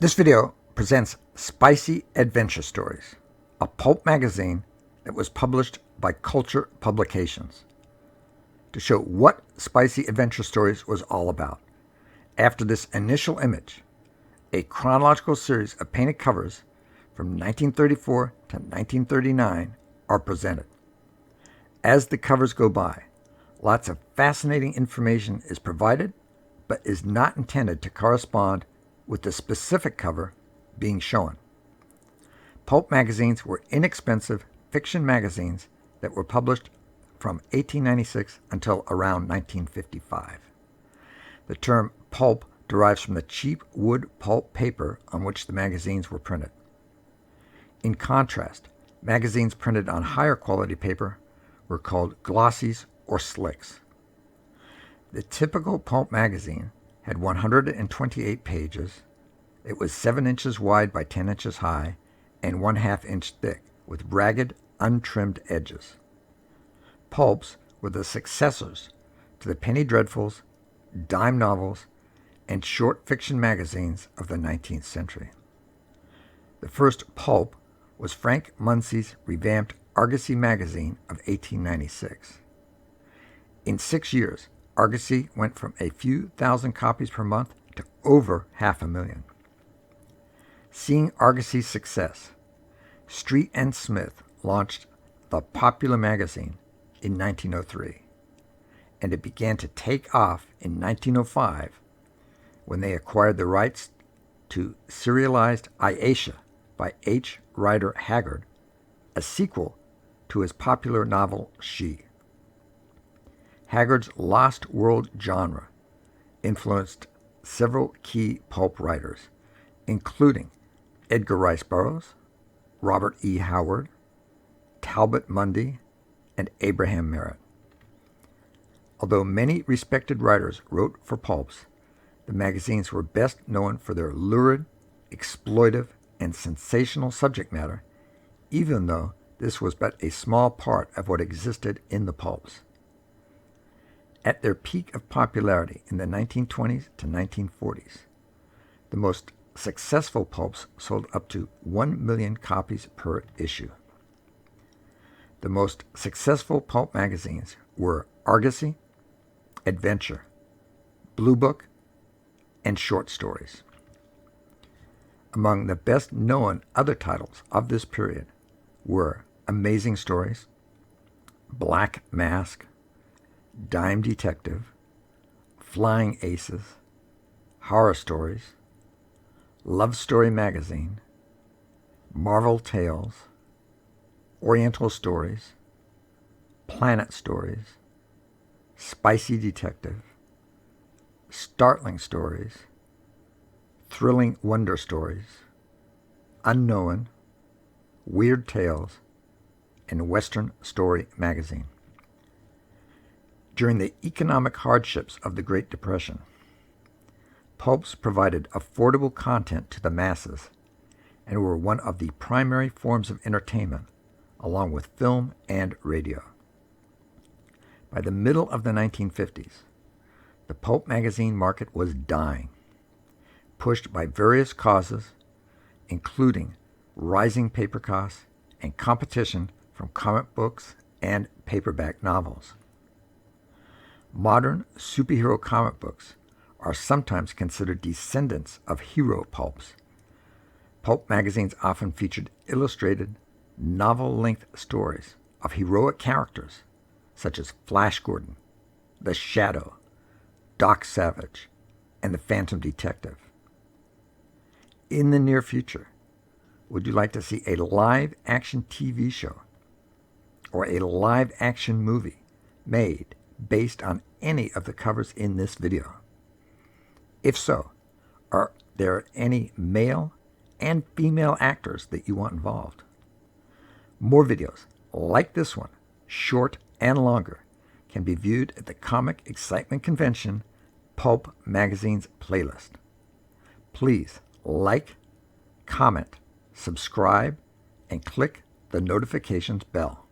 This video presents Spicy Adventure Stories, a pulp magazine that was published by Culture Publications, to show what Spicy Adventure Stories was all about. After this initial image, a chronological series of painted covers from 1934 to 1939 are presented. As the covers go by, lots of fascinating information is provided, but is not intended to correspond with the specific cover being shown. Pulp magazines were inexpensive fiction magazines that were published from 1896 until around 1955. The term pulp derives from the cheap wood pulp paper on which the magazines were printed. In contrast, magazines printed on higher quality paper were called glossies or slicks. The typical pulp magazine had 128 pages. It was 7 inches wide by 10 inches high and 1/2 inch thick with ragged, untrimmed edges. Pulps were the successors to the penny dreadfuls, dime novels, and short fiction magazines of the 19th century. The first pulp was Frank Munsey's revamped Argosy magazine of 1896. In 6 years, Argosy went from a few thousand copies per month to over 500,000. Seeing Argosy's success, Street and Smith launched the Popular magazine in 1903, and it began to take off in 1905 when they acquired the rights to serialized Ayesha by H. Rider Haggard, a sequel to his popular novel She. Haggard's Lost World genre influenced several key pulp writers, including Edgar Rice Burroughs, Robert E. Howard, Talbot Mundy, and Abraham Merritt. Although many respected writers wrote for pulps, the magazines were best known for their lurid, exploitive, and sensational subject matter, even though this was but a small part of what existed in the pulps. At their peak of popularity in the 1920s to 1940s, the most successful pulps sold up to 1 million copies per issue. The most successful pulp magazines were Argosy, Adventure, Blue Book, and Short Stories. Among the best-known other titles of this period were Amazing Stories, Black Mask, Dime Detective, Flying Aces, Horror Stories, Love Story Magazine, Marvel Tales, Oriental Stories, Planet Stories, Spicy Detective, Startling Stories, Thrilling Wonder Stories, Unknown, Weird Tales, and Western Story Magazine. During the economic hardships of the Great Depression, pulps provided affordable content to the masses and were one of the primary forms of entertainment, along with film and radio. By the middle of the 1950s, the pulp magazine market was dying, pushed by various causes, including rising paper costs and competition from comic books and paperback novels. Modern superhero comic books are sometimes considered descendants of hero pulps. Pulp magazines often featured illustrated, novel-length stories of heroic characters such as Flash Gordon, The Shadow, Doc Savage, and the Phantom Detective. In the near future, would you like to see a live-action TV show or a live-action movie made based on any of the covers in this video? If so, are there any male and female actors that you want involved? More videos like this one, short and longer, can be viewed at the Comic Excitement Convention Pulp Magazines playlist. Please like, comment, subscribe, and click the notifications bell.